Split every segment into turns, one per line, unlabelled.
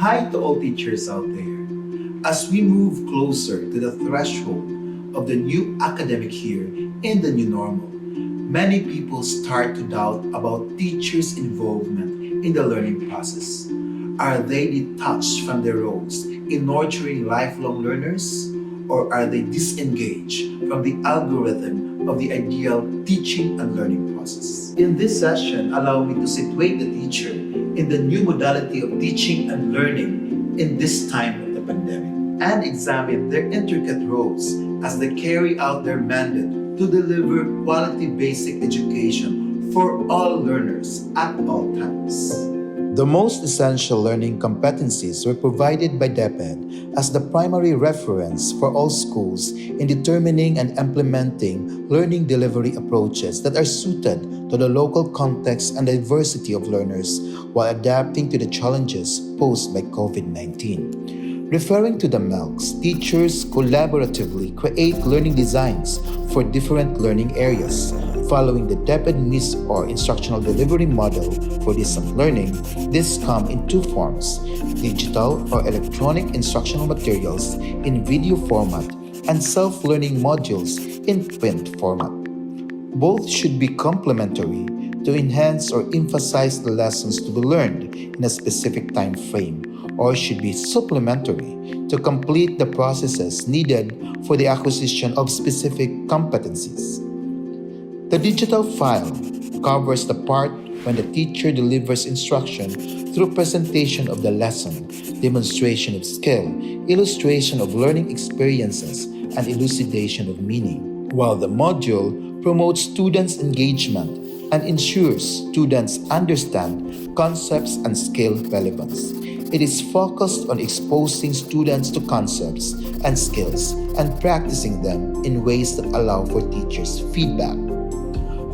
Hi to all teachers out there. As we move closer to the threshold of the new academic year and the new normal, many people start to doubt about teachers' involvement in the learning process. Are they detached from their roles in nurturing lifelong learners? Or are they disengaged from the algorithm of the ideal teaching and learning process? In this session, allow me to situate the teacher in the new modality of teaching and learning in this time of the pandemic and examine their intricate roles as they carry out their mandate to deliver quality basic education for all learners at all times. The most essential learning competencies were provided by DepEd as the primary reference for all schools in determining and implementing learning delivery approaches that are suited to the local context and diversity of learners while adapting to the challenges posed by COVID-19. Referring to the MELCs, teachers collaboratively create learning designs for different learning areas. Following the DepEd MIS or instructional delivery model for distance learning, this come in two forms: digital or electronic instructional materials in video format and self-learning modules in print format. Both should be complementary to enhance or emphasize the lessons to be learned in a specific time frame, or should be supplementary to complete the processes needed for the acquisition of specific competencies. The digital file covers the part when the teacher delivers instruction through presentation of the lesson, demonstration of skill, illustration of learning experiences, and elucidation of meaning, while the module promotes students' engagement and ensures students understand concepts and skill relevance. It is focused on exposing students to concepts and skills and practicing them in ways that allow for teachers' feedback.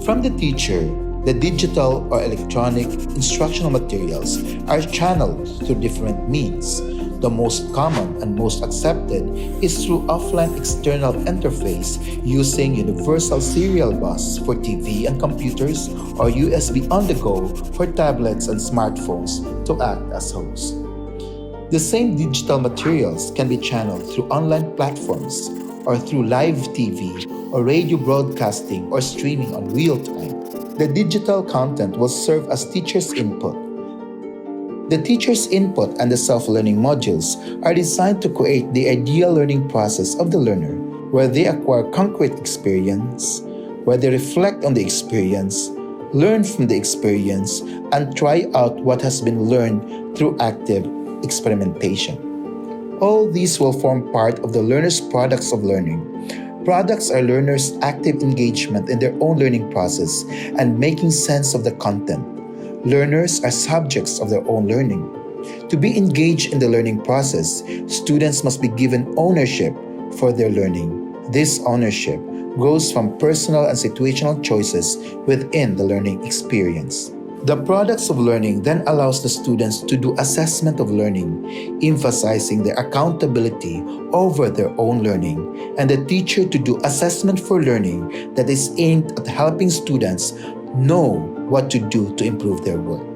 From the teacher, the digital or electronic instructional materials are channeled through different means. The most common and most accepted is through offline external interface using universal serial bus for TV and computers or USB on-the-go for tablets and smartphones to act as hosts. The same digital materials can be channeled through online platforms or through live TV or radio broadcasting or streaming on real time. The digital content will serve as teacher's input. The teacher's input and the self-learning modules are designed to create the ideal learning process of the learner, where they acquire concrete experience, where they reflect on the experience, learn from the experience, and try out what has been learned through active experimentation. All these will form part of the learner's products of learning. Products are learners' active engagement in their own learning process and making sense of the content. Learners are subjects of their own learning. To be engaged in the learning process, students must be given ownership for their learning. This ownership grows from personal and situational choices within the learning experience. The products of learning then allows the students to do assessment of learning, emphasizing their accountability over their own learning, and the teacher to do assessment for learning that is aimed at helping students know what to do to improve their work.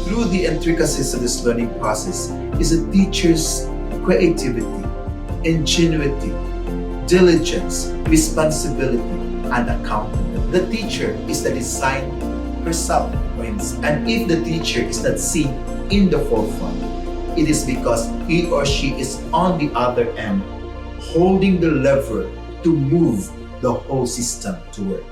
Through the intricacies of this learning process is a teacher's creativity, ingenuity, diligence, responsibility, and accountability. The teacher is the design herself or himself. And if the teacher is not seen in the forefront, it is because he or she is on the other end, holding the lever to move the whole system to work.